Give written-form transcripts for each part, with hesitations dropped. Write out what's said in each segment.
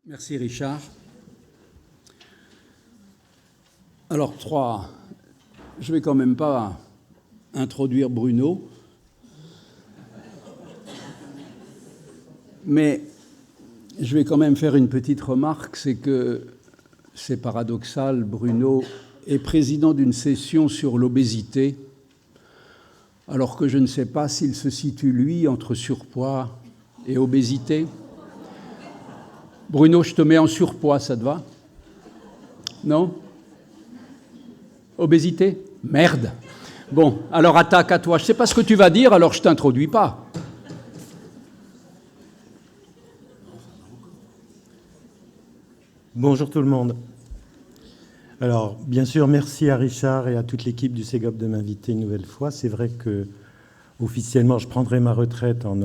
Merci Richard. Alors, je ne vais quand même pas introduire Bruno, mais je vais quand même faire une petite remarque, c'est que c'est paradoxal, Bruno est président d'une session sur l'obésité, alors que je ne sais pas s'il se situe, lui, entre surpoids et obésité. Bruno, je te mets en surpoids, ça te va? Non? Obésité? Merde. Bon, alors attaque à toi. Je ne sais pas ce que tu vas dire, alors je ne t'introduis pas. Bonjour tout le monde. Alors, bien sûr, merci à Richard et à toute l'équipe du CEGOP de m'inviter une nouvelle fois. C'est vrai que, officiellement, je prendrai ma retraite en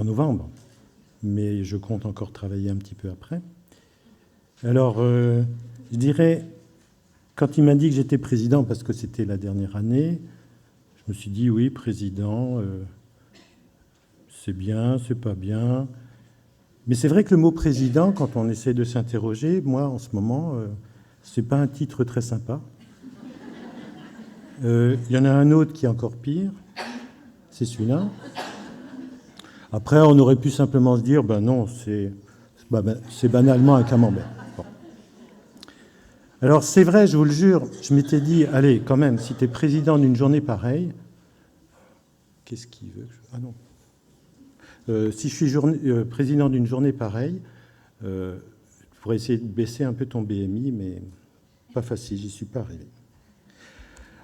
novembre, mais je compte encore travailler un petit peu après. Alors, je dirais, quand il m'a dit que j'étais président, parce que c'était la dernière année, je me suis dit, oui, président, c'est bien, c'est pas bien. Mais c'est vrai que le mot président, quand on essaie de s'interroger, moi, en ce moment, c'est pas un titre très sympa. Il y en a un autre qui est encore pire, c'est celui-là. Après, on aurait pu simplement se dire, ben non, c'est banalement un camembert. Bon. Alors, c'est vrai, je vous le jure, je m'étais dit, allez, quand même, si tu es président d'une journée pareille, qu'est-ce qu'il veut? Ah non. Si je suis président d'une journée pareille, je pourrais essayer de baisser un peu ton BMI, mais pas facile, j'y suis pas arrivé.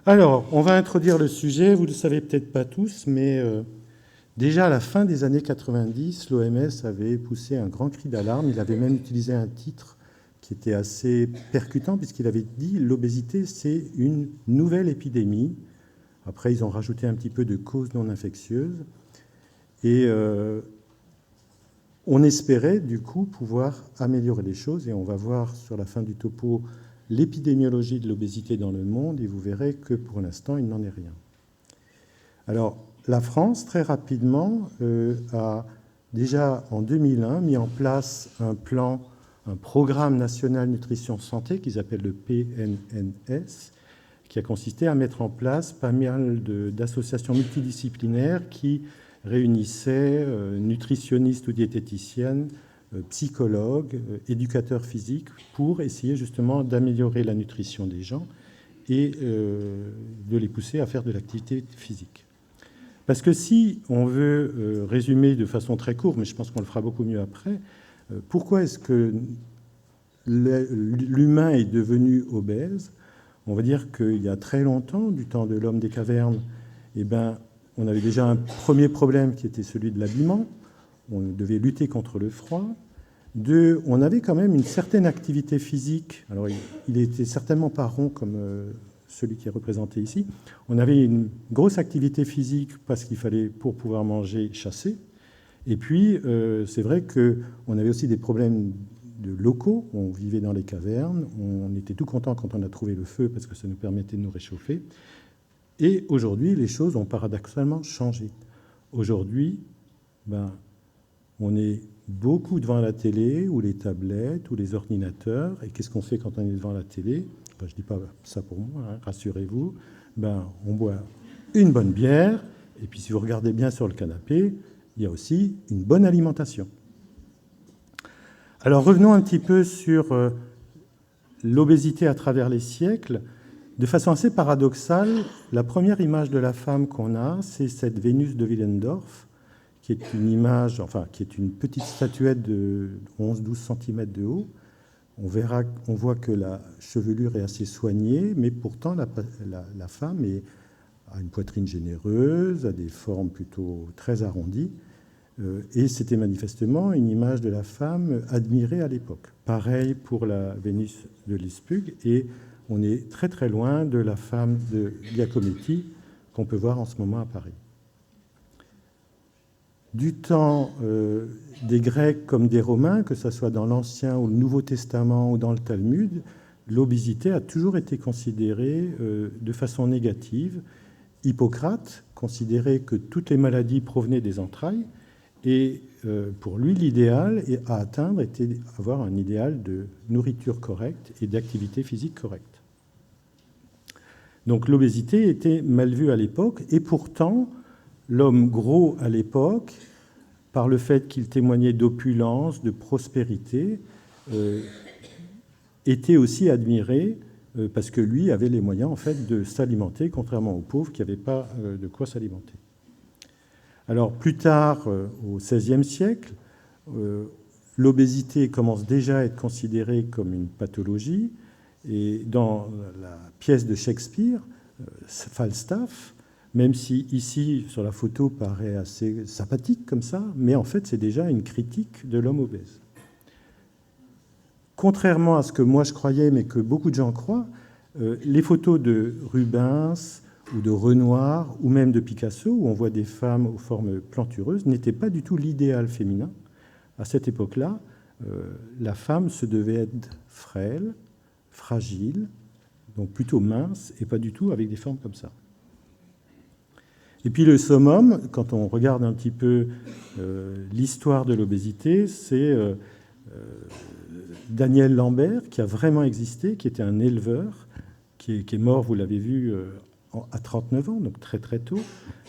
Alors, on va introduire le sujet, vous ne le savez peut-être pas tous, mais déjà à la fin des années 90, l'OMS avait poussé un grand cri d'alarme, il avait même utilisé un titre qui était assez percutant, puisqu'il avait dit « l'obésité, c'est une nouvelle épidémie ». Après, ils ont rajouté un petit peu de causes non infectieuses. Et on espérait, du coup, pouvoir améliorer les choses. Et on va voir sur la fin du topo l'épidémiologie de l'obésité dans le monde. Et vous verrez que, pour l'instant, il n'en est rien. Alors, la France, très rapidement, a déjà, en 2001, mis en place un programme national nutrition santé qu'ils appellent le PNNS, qui a consisté à mettre en place pas mal d'associations multidisciplinaires qui réunissaient nutritionnistes ou diététiciennes, psychologues, éducateurs physiques, pour essayer justement d'améliorer la nutrition des gens et de les pousser à faire de l'activité physique. Parce que si on veut résumer de façon très courte, mais je pense qu'on le fera beaucoup mieux après, pourquoi est-ce que l'humain est devenu obèse? On va dire qu'il y a très longtemps, du temps de l'homme des cavernes, on avait déjà un premier problème qui était celui de l'habillement. On devait lutter contre le froid. Deux, on avait quand même une certaine activité physique. Alors, il n'était certainement pas rond comme celui qui est représenté ici. On avait une grosse activité physique parce qu'il fallait, pour pouvoir manger, chasser. Et puis, c'est vrai qu'on avait aussi des problèmes locaux. On vivait dans les cavernes. On était tout content quand on a trouvé le feu parce que ça nous permettait de nous réchauffer. Et aujourd'hui, les choses ont paradoxalement changé. Aujourd'hui, on est beaucoup devant la télé, ou les tablettes, ou les ordinateurs. Et qu'est-ce qu'on fait quand on est devant la télé? Je ne dis pas ça pour moi, hein, rassurez-vous. On boit une bonne bière, et puis si vous regardez bien sur le canapé, il y a aussi une bonne alimentation. Alors revenons un petit peu sur l'obésité à travers les siècles. De façon assez paradoxale, la première image de la femme qu'on a, c'est cette Vénus de Willendorf, qui est une image, qui est une petite statuette de 11-12 cm de haut. On voit que la chevelure est assez soignée, mais pourtant la femme a une poitrine généreuse, a des formes plutôt très arrondies, et c'était manifestement une image de la femme admirée à l'époque. Pareil pour la Vénus de Lispug, et on est très très loin de la femme de Giacometti qu'on peut voir en ce moment à Paris. Du temps des Grecs comme des Romains, que ce soit dans l'Ancien ou le Nouveau Testament ou dans le Talmud, l'obésité a toujours été considérée de façon négative. Hippocrate considérait que toutes les maladies provenaient des entrailles Et pour lui, l'idéal à atteindre était d'avoir un idéal de nourriture correcte et d'activité physique correcte. Donc l'obésité était mal vue à l'époque, et pourtant, l'homme gros à l'époque, par le fait qu'il témoignait d'opulence, de prospérité, était aussi admiré parce que lui avait les moyens en fait de s'alimenter, contrairement aux pauvres qui n'avaient pas de quoi s'alimenter. Alors plus tard, au XVIe siècle, l'obésité commence déjà à être considérée comme une pathologie, et dans la pièce de Shakespeare, Falstaff, même si ici sur la photo paraît assez sympathique comme ça, mais en fait c'est déjà une critique de l'homme obèse. Contrairement à ce que moi je croyais, mais que beaucoup de gens croient, les photos de Rubens ou de Renoir, ou même de Picasso, où on voit des femmes aux formes plantureuses, n'étaient pas du tout l'idéal féminin. À cette époque-là, la femme se devait être frêle, fragile, donc plutôt mince, et pas du tout avec des formes comme ça. Et puis le summum, quand on regarde un petit peu l'histoire de l'obésité, c'est Daniel Lambert, qui a vraiment existé, qui était un éleveur, qui est mort, vous l'avez vu, à 39 ans, donc très très tôt,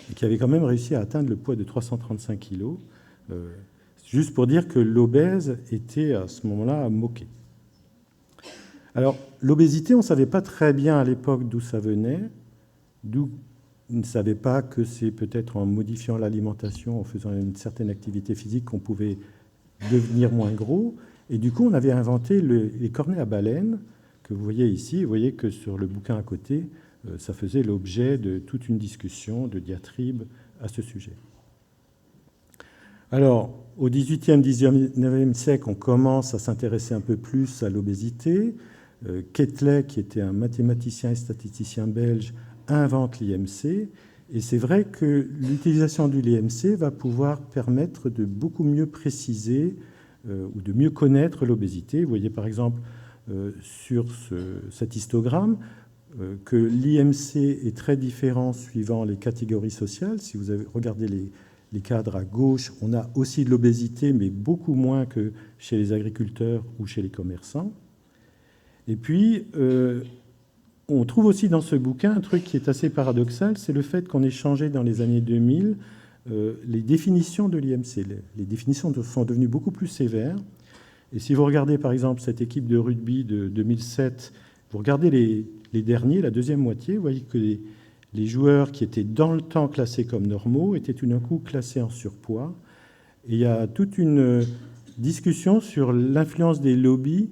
et qui avait quand même réussi à atteindre le poids de 335 kilos, juste pour dire que l'obèse était à ce moment-là moqué. Alors, l'obésité, on ne savait pas très bien à l'époque d'où ça venait, d'où on ne savait pas que c'est peut-être en modifiant l'alimentation, en faisant une certaine activité physique, qu'on pouvait devenir moins gros. Et du coup, on avait inventé les cornets à baleines que vous voyez ici. Vous voyez que sur le bouquin à côté, ça faisait l'objet de toute une discussion, de diatribe à ce sujet. Alors, au XVIIIe, XIXe siècle, on commence à s'intéresser un peu plus à l'obésité. Quetelet, qui était un mathématicien et statisticien belge, invente l'IMC. Et c'est vrai que l'utilisation de l'IMC va pouvoir permettre de beaucoup mieux préciser ou de mieux connaître l'obésité. Vous voyez par exemple sur cet histogramme que l'IMC est très différent suivant les catégories sociales. Si vous avez regardé les cadres à gauche, on a aussi de l'obésité, mais beaucoup moins que chez les agriculteurs ou chez les commerçants. Et puis, on trouve aussi dans ce bouquin un truc qui est assez paradoxal, c'est le fait qu'on ait changé dans les années 2000 les définitions de l'IMC. Les définitions sont devenues beaucoup plus sévères. Et si vous regardez par exemple cette équipe de rugby de 2007, vous regardez les derniers, la deuxième moitié, vous voyez que les joueurs qui étaient dans le temps classés comme normaux étaient tout d'un coup classés en surpoids. Et il y a toute une discussion sur l'influence des lobbies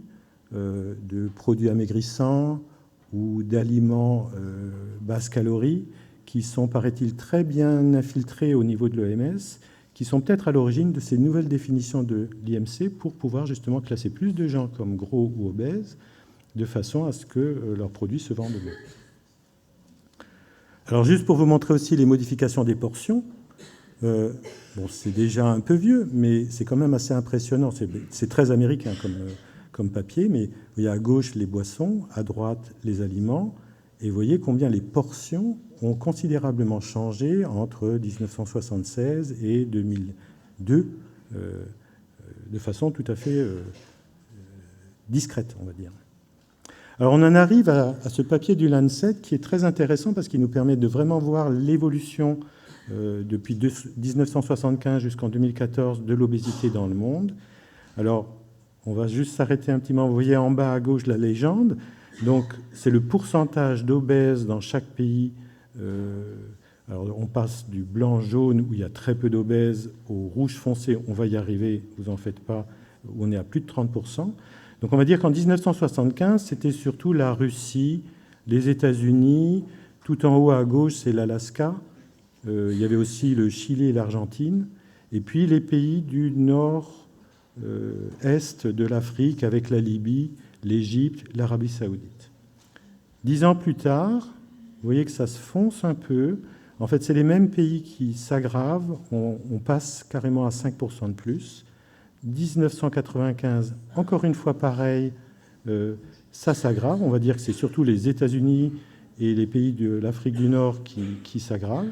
de produits amaigrissants ou d'aliments basse calorie qui sont, paraît-il, très bien infiltrés au niveau de l'OMS, qui sont peut-être à l'origine de ces nouvelles définitions de l'IMC pour pouvoir justement classer plus de gens comme gros ou obèses, de façon à ce que leurs produits se vendent mieux. Alors juste pour vous montrer aussi les modifications des portions, bon, c'est déjà un peu vieux, mais c'est quand même assez impressionnant. C'est très américain comme papier, mais vous voyez à gauche les boissons, à droite les aliments, et vous voyez combien les portions ont considérablement changé entre 1976 et 2002, de façon tout à fait discrète, on va dire. Alors on en arrive à ce papier du Lancet qui est très intéressant parce qu'il nous permet de vraiment voir l'évolution depuis 1975 jusqu'en 2014 de l'obésité dans le monde. Alors on va juste s'arrêter un petit moment. Vous voyez en bas à gauche la légende. Donc c'est le pourcentage d'obèses dans chaque pays. Alors on passe du blanc-jaune où il y a très peu d'obèses au rouge foncé, on va y arriver, vous en faites pas, où on est à plus de 30%. Donc on va dire qu'en 1975, c'était surtout la Russie, les États-Unis, tout en haut à gauche, c'est l'Alaska. Il y avait aussi le Chili et l'Argentine, et puis les pays du nord-est de l'Afrique avec la Libye, l'Égypte, l'Arabie saoudite. 10 ans plus tard, vous voyez que ça se fonce un peu. En fait, c'est les mêmes pays qui s'aggravent. On passe carrément à 5% de plus. 1995, encore une fois pareil, ça s'aggrave. On va dire que c'est surtout les États-Unis et les pays de l'Afrique du Nord qui s'aggravent.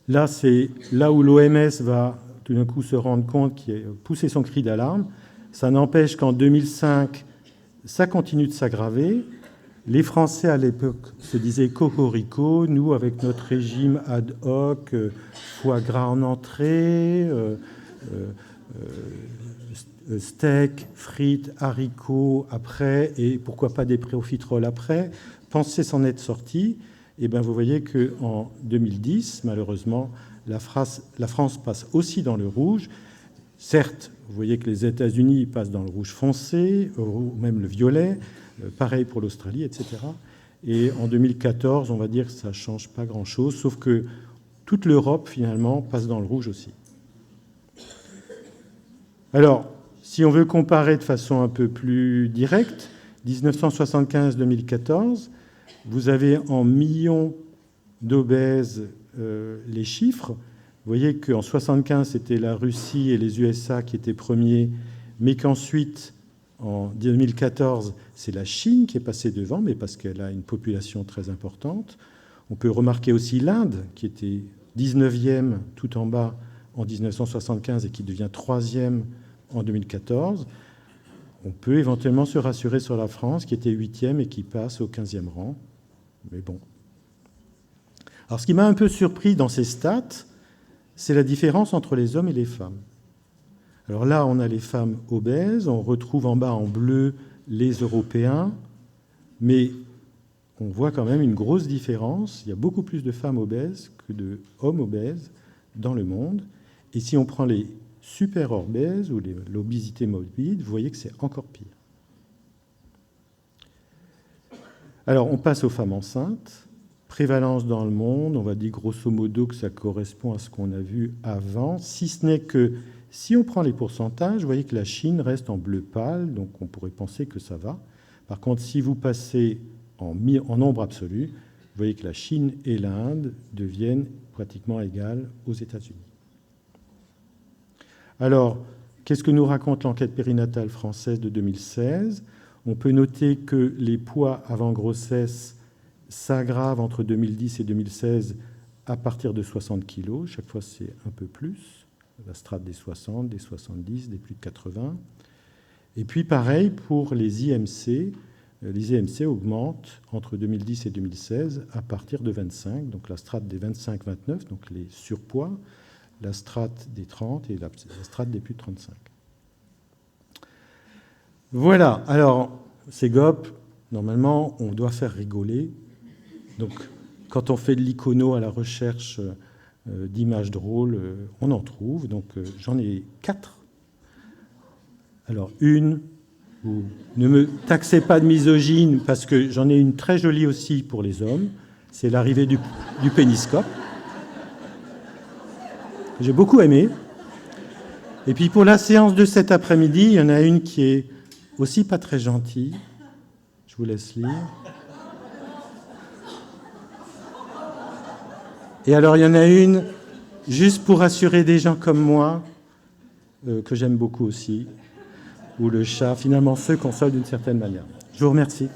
Là, c'est là où l'OMS va tout d'un coup se rendre compte qu'il a poussé son cri d'alarme. Ça n'empêche qu'en 2005, ça continue de s'aggraver. Les Français, à l'époque, se disaient cocorico. Nous, avec notre régime ad hoc, foie gras en entrée, steak, frites, haricots après, et pourquoi pas des profiteroles après, pensaient s'en être sortis. Et bien, vous voyez qu'en 2010, malheureusement, la France passe aussi dans le rouge. Certes, vous voyez que les États-Unis passent dans le rouge foncé, ou même le violet, pareil pour l'Australie, etc. Et en 2014, on va dire que ça ne change pas grand-chose, sauf que toute l'Europe, finalement, passe dans le rouge aussi. Alors, si on veut comparer de façon un peu plus directe, 1975-2014, vous avez en millions d'obèses les chiffres. Vous voyez qu'en 1975, c'était la Russie et les USA qui étaient premiers, mais qu'ensuite, en 2014, c'est la Chine qui est passée devant, mais parce qu'elle a une population très importante. On peut remarquer aussi l'Inde, qui était 19e tout en bas en 1975 et qui devient 3e en 2014. On peut éventuellement se rassurer sur la France, qui était 8e et qui passe au 15e rang. Mais bon. Alors, ce qui m'a un peu surpris dans ces stats, c'est la différence entre les hommes et les femmes. Alors là, on a les femmes obèses, on retrouve en bas en bleu les Européens, mais on voit quand même une grosse différence. Il y a beaucoup plus de femmes obèses que d'hommes obèses dans le monde. Et si on prend les super obèses ou l'obésité morbide, vous voyez que c'est encore pire. Alors, on passe aux femmes enceintes. Prévalence dans le monde, on va dire grosso modo que ça correspond à ce qu'on a vu avant, si ce n'est que si on prend les pourcentages, vous voyez que la Chine reste en bleu pâle, donc on pourrait penser que ça va. Par contre, si vous passez en nombre absolu, vous voyez que la Chine et l'Inde deviennent pratiquement égales aux États-Unis. Alors, qu'est-ce que nous raconte l'enquête périnatale française de 2016 ? On peut noter que les poids avant grossesse s'aggravent entre 2010 et 2016 à partir de 60 kg. Chaque fois, c'est un peu plus. La strate des 60, des 70, des plus de 80. Et puis, pareil pour les IMC. Les IMC augmentent entre 2010 et 2016 à partir de 25. Donc, la strate des 25-29, donc les surpoids, la strate des 30 et la strate des plus de 35. Voilà. Alors, ces GOP, normalement, on doit faire rigoler. Donc, quand on fait de l'icono à la recherche d'images drôles, on en trouve. Donc, j'en ai 4. Alors, une, ne me taxez pas de misogyne, parce que j'en ai une très jolie aussi pour les hommes. C'est l'arrivée du péniscope. J'ai beaucoup aimé. Et puis, pour la séance de cet après-midi, il y en a une qui est aussi pas très gentille. Je vous laisse lire. Et alors, il y en a une, juste pour rassurer des gens comme moi, que j'aime beaucoup aussi, où le chat, finalement, se console d'une certaine manière. Je vous remercie.